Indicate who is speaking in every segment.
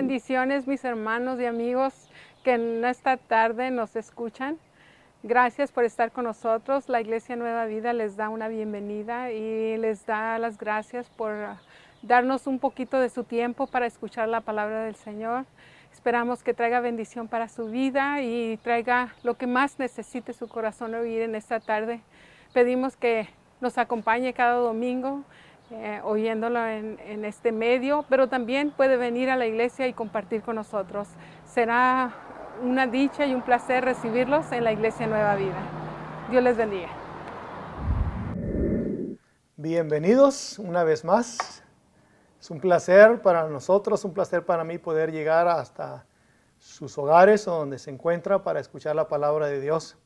Speaker 1: Bendiciones, mis hermanos y amigos que en esta tarde nos escuchan. Gracias por estar con nosotros. La Iglesia Nueva Vida les da una bienvenida y les da las gracias por darnos un poquito de su tiempo para escuchar la palabra del Señor. Esperamos que traiga bendición para su vida y traiga lo que más necesite su corazón oír en esta tarde. Pedimos que nos acompañe cada domingo oyéndolo en este medio, pero también puede venir a la iglesia y compartir con nosotros. Será una dicha y un placer recibirlos en la Iglesia Nueva Vida. Dios les bendiga.
Speaker 2: Bienvenidos una vez más. Es un placer para nosotros, un placer para mí poder llegar hasta sus hogares o donde se encuentra para escuchar la palabra de Dios.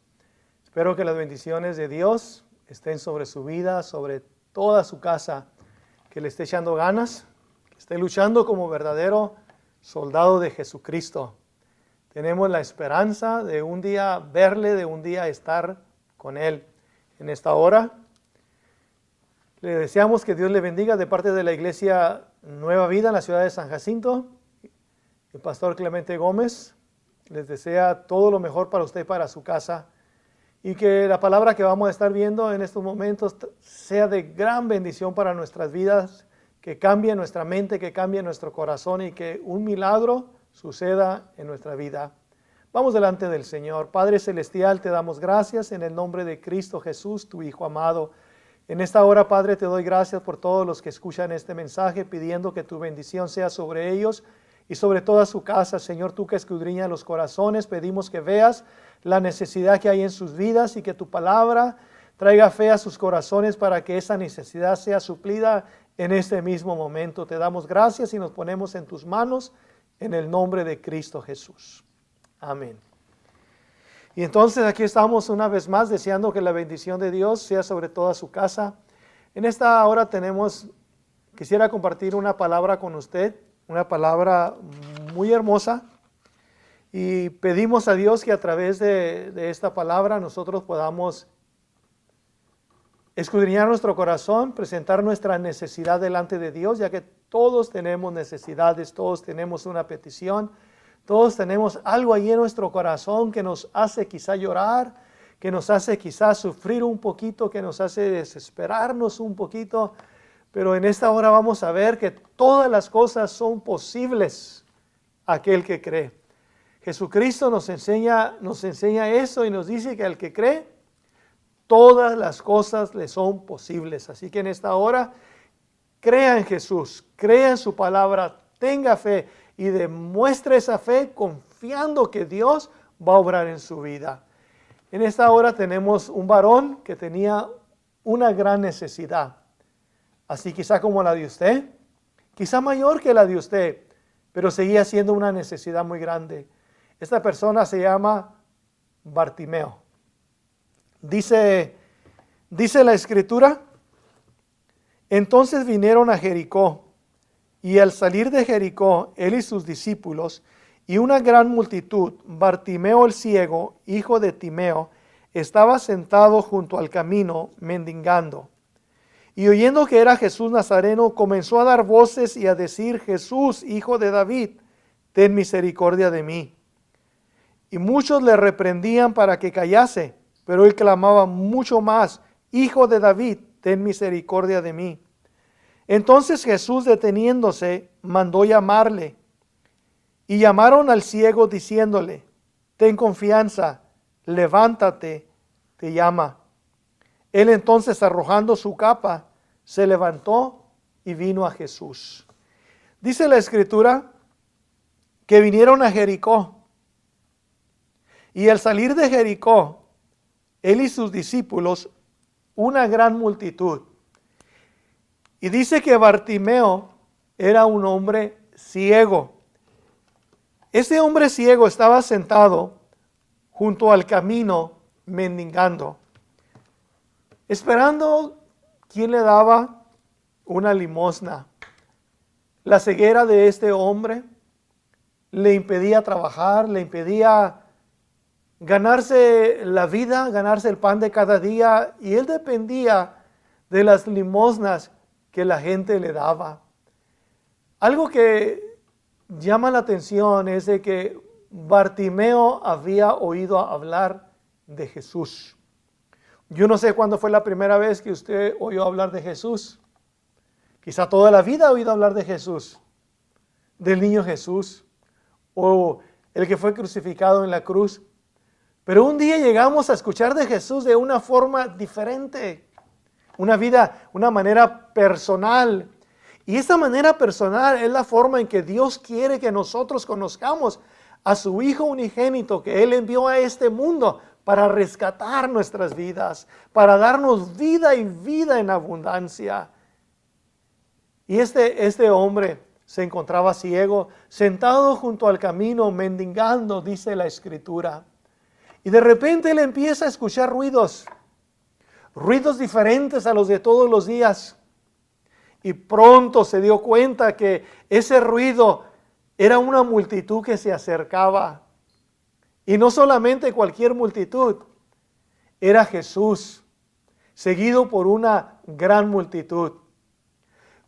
Speaker 2: Espero que las bendiciones de Dios estén sobre su vida, sobre toda su casa, que le esté echando ganas, que esté luchando como verdadero soldado de Jesucristo. Tenemos la esperanza de un día verle, de un día estar con Él. En esta hora, le deseamos que Dios le bendiga de parte de la Iglesia Nueva Vida en la ciudad de San Jacinto. El pastor Clemente Gómez les desea todo lo mejor para usted y para su casa. Y que la palabra que vamos a estar viendo en estos momentos sea de gran bendición para nuestras vidas, que cambie nuestra mente, que cambie nuestro corazón y que un milagro suceda en nuestra vida. Vamos delante del Señor. Padre Celestial, te damos gracias en el nombre de Cristo Jesús, tu Hijo amado. En esta hora, Padre, te doy gracias por todos los que escuchan este mensaje, pidiendo que tu bendición sea sobre ellos y sobre toda su casa. Señor, tú que escudriñas los corazones, pedimos que veas la necesidad que hay en sus vidas y que tu palabra traiga fe a sus corazones para que esa necesidad sea suplida en este mismo momento. Te damos gracias y nos ponemos en tus manos en el nombre de Cristo Jesús. Amén. Y entonces aquí estamos una vez más deseando que la bendición de Dios sea sobre toda su casa. En esta hora quisiera compartir una palabra con usted, una palabra muy hermosa. Y pedimos a Dios que a través de esta palabra nosotros podamos escudriñar nuestro corazón, presentar nuestra necesidad delante de Dios, ya que todos tenemos necesidades, todos tenemos una petición, todos tenemos algo ahí en nuestro corazón que nos hace quizá llorar, que nos hace quizá sufrir un poquito, que nos hace desesperarnos un poquito. Pero en esta hora vamos a ver que todas las cosas son posibles a aquel que cree. Jesucristo nos enseña eso y nos dice que al que cree, todas las cosas le son posibles. Así que en esta hora, crea en Jesús, crea en su palabra, tenga fe y demuestre esa fe confiando que Dios va a obrar en su vida. En esta hora tenemos un varón que tenía una gran necesidad, así quizá como la de usted, quizá mayor que la de usted, pero seguía siendo una necesidad muy grande. Esta persona se llama Bartimeo. Dice la Escritura: entonces vinieron a Jericó, y al salir de Jericó, él y sus discípulos, y una gran multitud, Bartimeo el ciego, hijo de Timeo, estaba sentado junto al camino, mendigando. Y oyendo que era Jesús Nazareno, comenzó a dar voces y a decir: Jesús, hijo de David, ten misericordia de mí. Y muchos le reprendían para que callase, pero él clamaba mucho más: Hijo de David, ten misericordia de mí. Entonces Jesús, deteniéndose, mandó llamarle. Y llamaron al ciego diciéndole: ten confianza, levántate, te llama. Él entonces, arrojando su capa, se levantó y vino a Jesús. Dice la Escritura que vinieron a Jericó. Y al salir de Jericó, él y sus discípulos, una gran multitud. Y dice que Bartimeo era un hombre ciego. Ese hombre ciego estaba sentado junto al camino, mendigando, esperando quién le daba una limosna. La ceguera de este hombre le impedía trabajar, le impedía ganarse la vida, ganarse el pan de cada día, y él dependía de las limosnas que la gente le daba. Algo que llama la atención es de que Bartimeo había oído hablar de Jesús. Yo no sé cuándo fue la primera vez que usted oyó hablar de Jesús. Quizá toda la vida ha oído hablar de Jesús, del niño Jesús, o el que fue crucificado en la cruz. Pero un día llegamos a escuchar de Jesús de una forma diferente, una manera personal. Y esta manera personal es la forma en que Dios quiere que nosotros conozcamos a su Hijo unigénito que Él envió a este mundo para rescatar nuestras vidas, para darnos vida y vida en abundancia. Y este hombre se encontraba ciego, sentado junto al camino, mendigando, dice la Escritura. Y de repente él empieza a escuchar ruidos diferentes a los de todos los días. Y pronto se dio cuenta que ese ruido era una multitud que se acercaba. Y no solamente cualquier multitud, era Jesús, seguido por una gran multitud.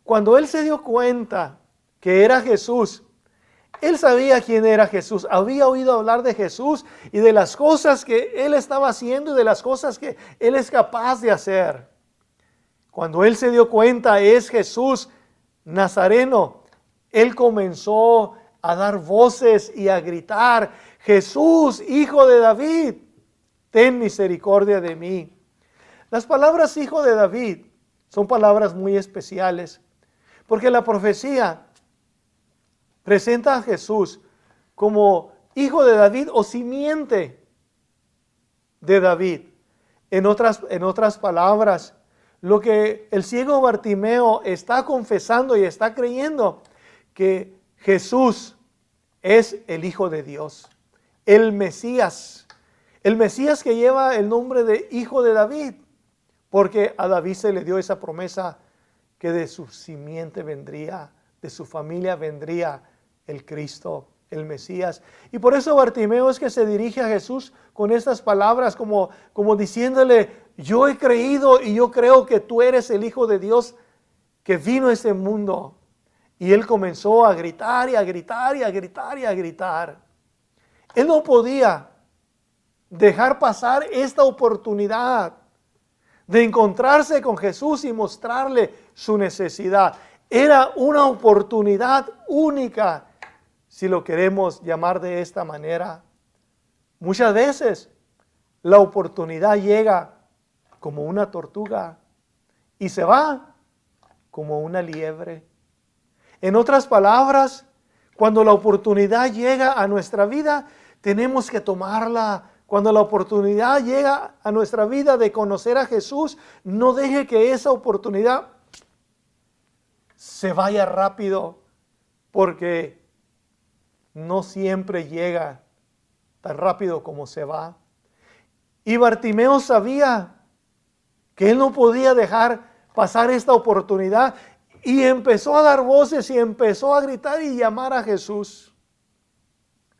Speaker 2: Cuando él se dio cuenta que era Jesús, él sabía quién era Jesús, había oído hablar de Jesús y de las cosas que él estaba haciendo y de las cosas que él es capaz de hacer. Cuando él se dio cuenta es Jesús Nazareno, él comenzó a dar voces y a gritar: Jesús, Hijo de David, ten misericordia de mí. Las palabras Hijo de David son palabras muy especiales, porque la profecía presenta a Jesús como hijo de David o simiente de David. En otras palabras, lo que el ciego Bartimeo está confesando y está creyendo, que Jesús es el Hijo de Dios, el Mesías que lleva el nombre de Hijo de David, porque a David se le dio esa promesa que de su simiente vendría, de su familia vendría el Cristo, el Mesías. Y por eso Bartimeo es que se dirige a Jesús con estas palabras como diciéndole: yo he creído y yo creo que tú eres el Hijo de Dios que vino a este mundo. Y él comenzó a gritar y a gritar y a gritar y a gritar. Él no podía dejar pasar esta oportunidad de encontrarse con Jesús y mostrarle su necesidad. Era una oportunidad única, si lo queremos llamar de esta manera. Muchas veces la oportunidad llega como una tortuga y se va como una liebre. En otras palabras, cuando la oportunidad llega a nuestra vida, tenemos que tomarla. Cuando la oportunidad llega a nuestra vida de conocer a Jesús, no deje que esa oportunidad se vaya rápido, porque no siempre llega tan rápido como se va. Y Bartimeo sabía que él no podía dejar pasar esta oportunidad y empezó a dar voces y empezó a gritar y llamar a Jesús.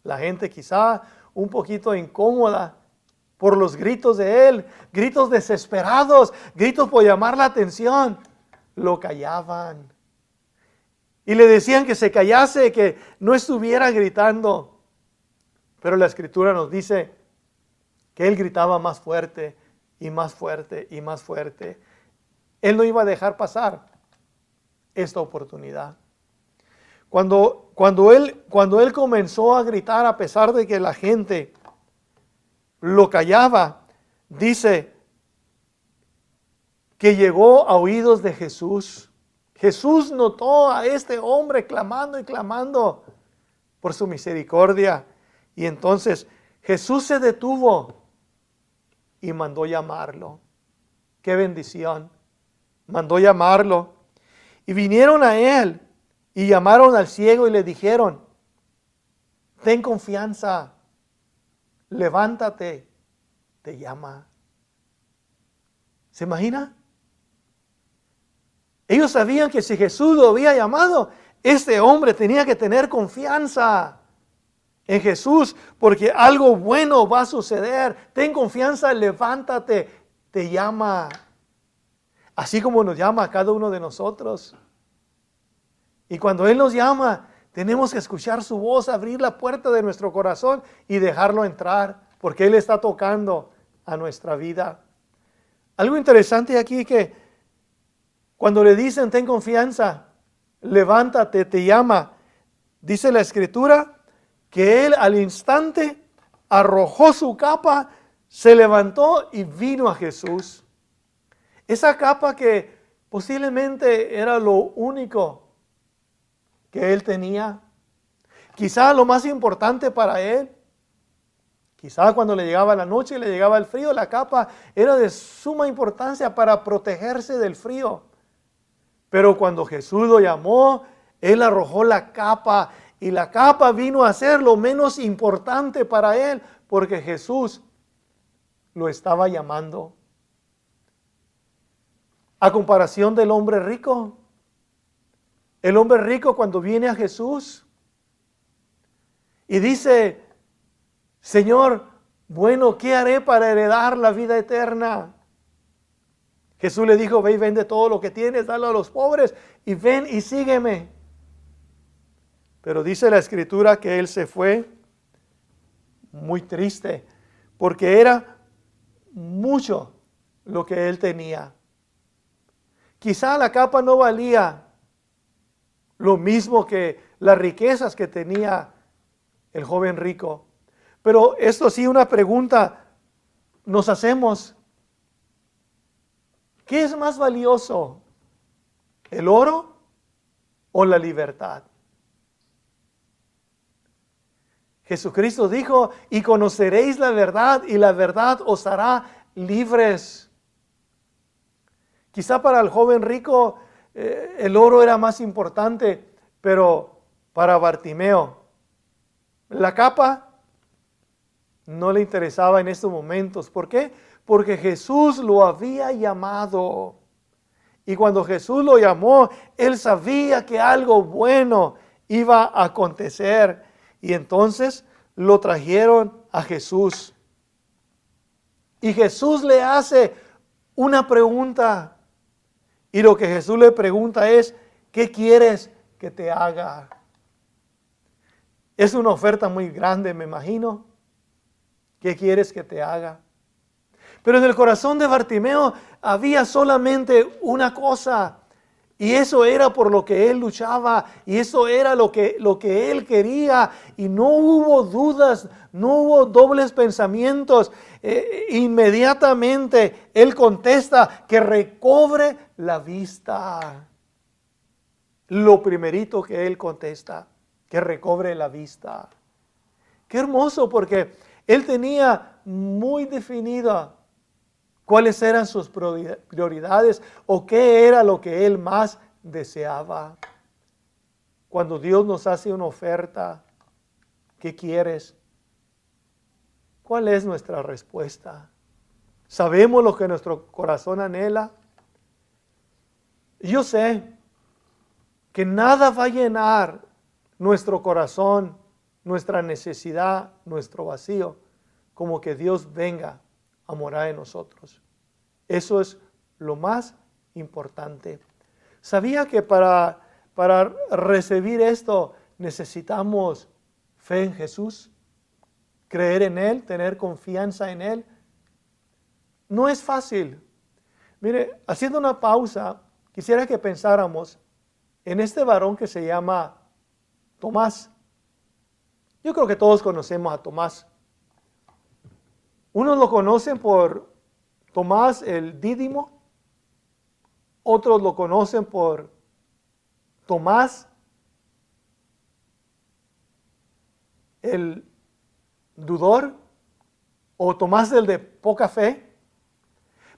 Speaker 2: La gente quizá un poquito incómoda por los gritos de él, gritos desesperados, gritos por llamar la atención, lo callaban. Y le decían que se callase, que no estuviera gritando. Pero la Escritura nos dice que él gritaba más fuerte y más fuerte y más fuerte. Él no iba a dejar pasar esta oportunidad. Cuando él comenzó a gritar, a pesar de que la gente lo callaba, dice que llegó a oídos de Jesús. Jesús notó a este hombre clamando y clamando por su misericordia. Y entonces Jesús se detuvo y mandó llamarlo. ¡Qué bendición! Mandó llamarlo. Y vinieron a él y llamaron al ciego y le dijeron: ten confianza, levántate, te llama. ¿Se imagina? Ellos sabían que si Jesús lo había llamado, este hombre tenía que tener confianza en Jesús, porque algo bueno va a suceder. Ten confianza, levántate, te llama. Así como nos llama a cada uno de nosotros. Y cuando Él nos llama, Tenemos que escuchar su voz, abrir la puerta de nuestro corazón y dejarlo entrar, porque Él está tocando a nuestra vida. Algo interesante aquí que cuando le dicen ten confianza, levántate, te llama, dice la Escritura que Él al instante arrojó su capa, se levantó y vino a Jesús. Esa capa que posiblemente era lo único que Él tenía, quizá lo más importante para Él. Quizá cuando le llegaba la noche y le llegaba el frío, la capa era de suma importancia para protegerse del frío. Pero cuando Jesús lo llamó, Él arrojó la capa y la capa vino a ser lo menos importante para Él, porque Jesús lo estaba llamando. A comparación del hombre rico, el hombre rico cuando viene a Jesús y dice, Señor, bueno, ¿qué haré para heredar la vida eterna? Jesús le dijo, ve y vende todo lo que tienes, dalo a los pobres y ven y sígueme. Pero dice la Escritura que él se fue muy triste porque era mucho lo que él tenía. Quizá la capa no valía lo mismo que las riquezas que tenía el joven rico. Pero esto sí, una pregunta nos hacemos. ¿Qué es más valioso? ¿El oro o la libertad? Jesucristo dijo, y conoceréis la verdad, y la verdad os hará libres. Quizá para el joven rico el oro era más importante, pero para Bartimeo la capa no le interesaba en estos momentos. ¿Por qué? Porque Jesús lo había llamado. Y cuando Jesús lo llamó, él sabía que algo bueno iba a acontecer. Y entonces lo trajeron a Jesús. Y Jesús le hace una pregunta. Y lo que Jesús le pregunta es, ¿qué quieres que te haga? Es una oferta muy grande, me imagino. ¿Qué quieres que te haga? Pero en el corazón de Bartimeo había solamente una cosa. Y eso era por lo que él luchaba. Y eso era lo que él quería. Y no hubo dudas, no hubo dobles pensamientos. Inmediatamente él contesta que recobre la vista. Lo primerito que él contesta, que recobre la vista. Qué hermoso, porque él tenía muy definida cuáles eran sus prioridades o qué era lo que él más deseaba. Cuando Dios nos hace una oferta, ¿qué quieres? ¿Cuál es nuestra respuesta? ¿Sabemos lo que nuestro corazón anhela? Yo sé que nada va a llenar nuestro corazón, nuestra necesidad, nuestro vacío, como que Dios venga a morar en nosotros. Eso es lo más importante. ¿Sabía que para recibir esto necesitamos fe en Jesús? Creer en Él, tener confianza en Él. No es fácil. Mire, haciendo una pausa, quisiera que pensáramos en este varón que se llama Tomás. Yo creo que todos conocemos a Tomás. Unos lo conocen por Tomás el Dídimo, otros lo conocen por Tomás el Dudor o Tomás el de poca fe.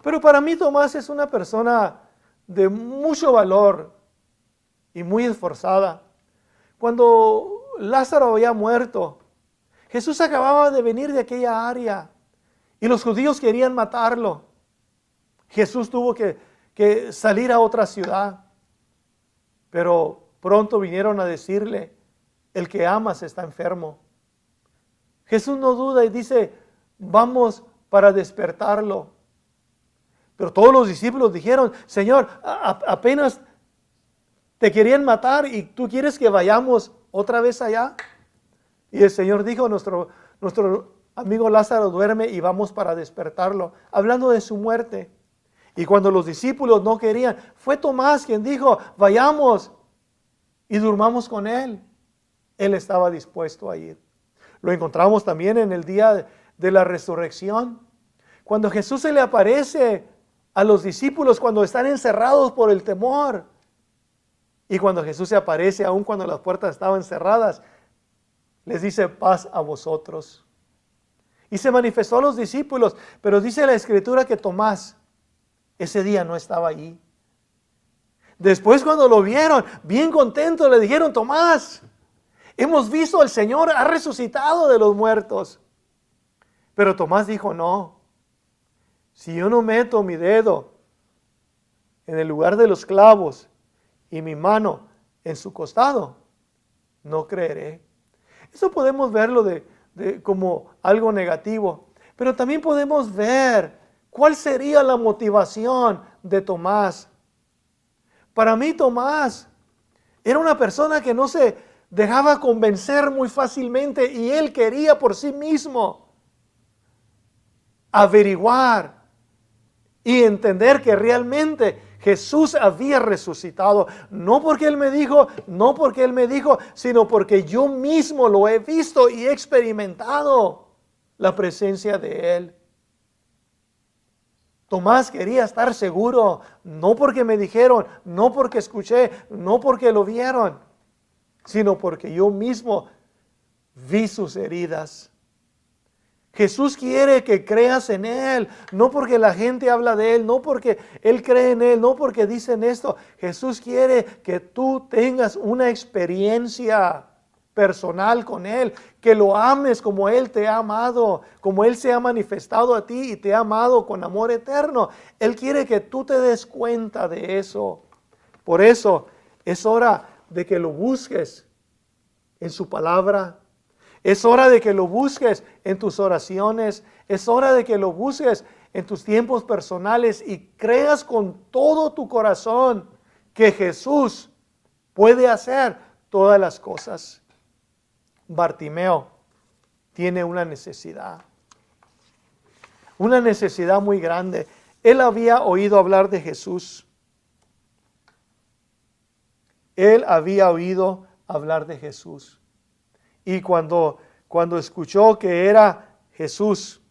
Speaker 2: Pero para mí Tomás es una persona de mucho valor y muy esforzada. Cuando Lázaro había muerto, Jesús acababa de venir de aquella área y los judíos querían matarlo. Jesús tuvo que salir a otra ciudad, pero pronto vinieron a decirle, el que amas está enfermo. Jesús no duda y dice, vamos para despertarlo. Pero todos los discípulos dijeron, Señor, apenas Te querían matar y tú quieres que vayamos otra vez allá. Y el Señor dijo, nuestro amigo Lázaro duerme y vamos para despertarlo, hablando de su muerte. Y cuando los discípulos no querían, fue Tomás quien dijo, vayamos y durmamos con él. Él estaba dispuesto a ir. Lo encontramos también en el día de la resurrección. Cuando Jesús se le aparece a los discípulos cuando están encerrados por el temor. Y cuando Jesús se aparece, aun cuando las puertas estaban cerradas, les dice paz a vosotros. Y se manifestó a los discípulos, pero dice la Escritura que Tomás ese día no estaba allí. Después cuando lo vieron, bien contentos, le dijeron, Tomás, hemos visto al Señor, ha resucitado de los muertos. Pero Tomás dijo, no, si yo no meto mi dedo en el lugar de los clavos y mi mano en su costado, no creeré. Eso podemos verlo como algo negativo, pero también podemos ver cuál sería la motivación de Tomás. Para mí Tomás era una persona que no se dejaba convencer muy fácilmente y él quería por sí mismo averiguar y entender que realmente Jesús había resucitado. No porque Él me dijo, no porque Él me dijo, sino porque yo mismo lo he visto y he experimentado la presencia de Él. Tomás quería estar seguro, no porque me dijeron, no porque escuché, no porque lo vieron, sino porque yo mismo vi sus heridas. Jesús quiere que creas en Él, no porque la gente habla de Él, no porque Él cree en Él, no porque dicen esto. Jesús quiere que tú tengas una experiencia personal con Él, que lo ames como Él te ha amado, como Él se ha manifestado a ti y te ha amado con amor eterno. Él quiere que tú te des cuenta de eso. Por eso es hora de que lo busques en su palabra. Es hora de que lo busques en tus oraciones. Es hora de que lo busques en tus tiempos personales y creas con todo tu corazón que Jesús puede hacer todas las cosas. Bartimeo tiene una necesidad muy grande. Él había oído hablar de Jesús. Él había oído hablar de Jesús. Y cuando escuchó que era Jesús,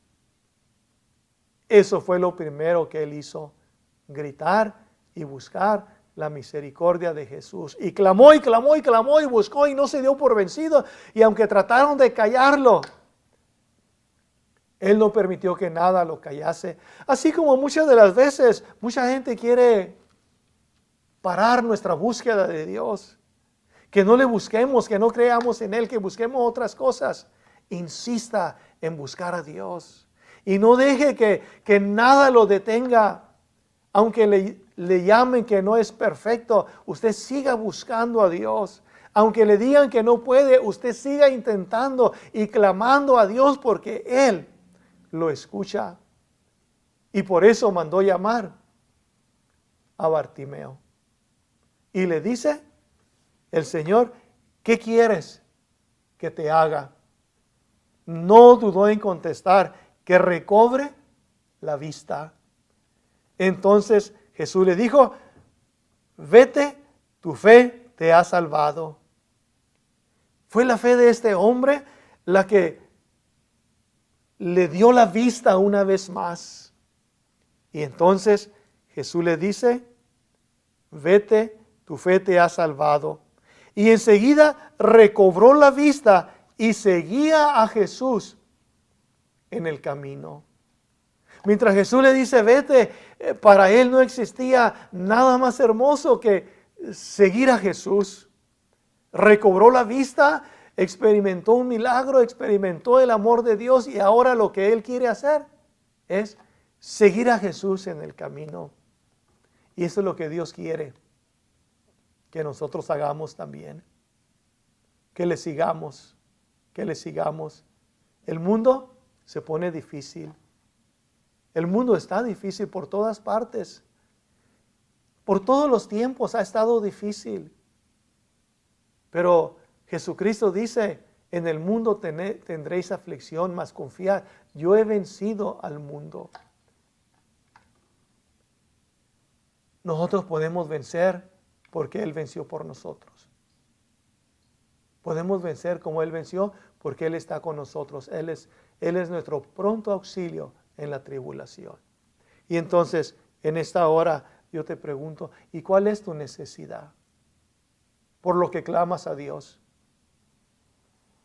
Speaker 2: eso fue lo primero que él hizo, gritar y buscar la misericordia de Jesús. Y clamó y clamó y clamó y buscó y no se dio por vencido. Y aunque trataron de callarlo, él no permitió que nada lo callase. Así como muchas de las veces, mucha gente quiere parar nuestra búsqueda de Dios. Que no le busquemos, que no creamos en Él, que busquemos otras cosas. Insista en buscar a Dios. Y no deje que nada lo detenga. Aunque le llamen que no es perfecto, usted siga buscando a Dios. Aunque le digan que no puede, usted siga intentando y clamando a Dios porque Él lo escucha. Y por eso mandó llamar a Bartimeo. Y le dice el Señor, ¿qué quieres que te haga? No dudó en contestar, que recobre la vista. Entonces Jesús le dijo, vete, tu fe te ha salvado. Fue la fe de este hombre la que le dio la vista una vez más. Y entonces Jesús le dice, vete, tu fe te ha salvado. Y enseguida recobró la vista y seguía a Jesús en el camino. Mientras Jesús le dice, vete, para él no existía nada más hermoso que seguir a Jesús. Recobró la vista, experimentó un milagro, experimentó el amor de Dios y ahora lo que él quiere hacer es seguir a Jesús en el camino. Y eso es lo que Dios quiere que nosotros hagamos también. Que le sigamos, que le sigamos. El mundo se pone difícil. El mundo está difícil por todas partes. Por todos los tiempos ha estado difícil. Pero Jesucristo dice, en el mundo tendréis aflicción, mas confiad, yo he vencido al mundo. Nosotros podemos vencer porque Él venció por nosotros. Podemos vencer como Él venció porque Él está con nosotros. Él es nuestro pronto auxilio en la tribulación. Y entonces, en esta hora, yo te pregunto, ¿y cuál es tu necesidad? Por lo que clamas a Dios.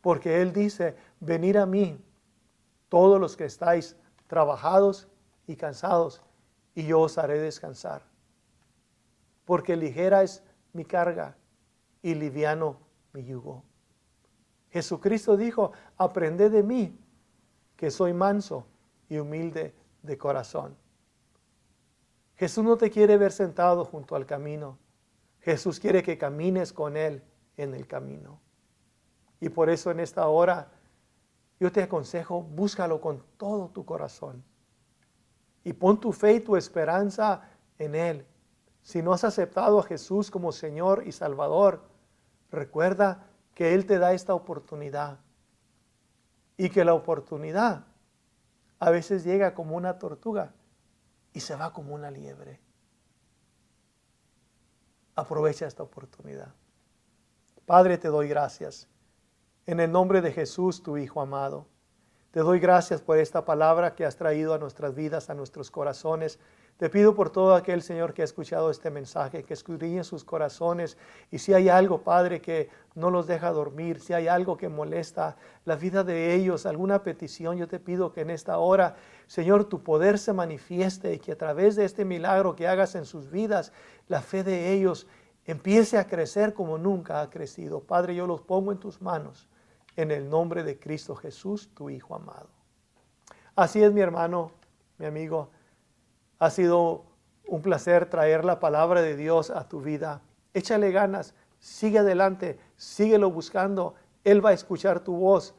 Speaker 2: Porque Él dice, venid a mí, todos los que estáis trabajados y cansados, y yo os haré descansar. Porque ligera es mi carga y liviano mi yugo. Jesucristo dijo, aprended de mí, que soy manso y humilde de corazón. Jesús no te quiere ver sentado junto al camino. Jesús quiere que camines con Él en el camino. Y por eso en esta hora yo te aconsejo, búscalo con todo tu corazón. Y pon tu fe y tu esperanza en Él. Si no has aceptado a Jesús como Señor y Salvador, recuerda que Él te da esta oportunidad. Y que la oportunidad a veces llega como una tortuga y se va como una liebre. Aprovecha esta oportunidad. Padre, te doy gracias. En el nombre de Jesús, tu Hijo amado. Te doy gracias por esta palabra que has traído a nuestras vidas, a nuestros corazones. Te pido por todo aquel, Señor, que ha escuchado este mensaje, que escudriñe sus corazones. Y si hay algo, Padre, que no los deja dormir, si hay algo que molesta la vida de ellos, alguna petición, yo te pido que en esta hora, Señor, tu poder se manifieste y que a través de este milagro que hagas en sus vidas, la fe de ellos empiece a crecer como nunca ha crecido. Padre, yo los pongo en tus manos, en el nombre de Cristo Jesús, tu Hijo amado. Así es, mi hermano, mi amigo. Ha sido un placer traer la palabra de Dios a tu vida. Échale ganas, sigue adelante, síguelo buscando. Él va a escuchar tu voz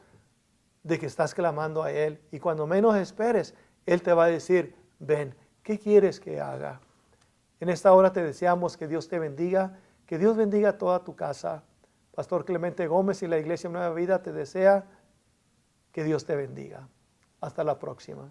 Speaker 2: de que estás clamando a Él. Y cuando menos esperes, Él te va a decir, ven, ¿qué quieres que haga? En esta hora te deseamos que Dios te bendiga, que Dios bendiga toda tu casa. Pastor Clemente Gómez y la Iglesia Nueva Vida te desea que Dios te bendiga. Hasta la próxima.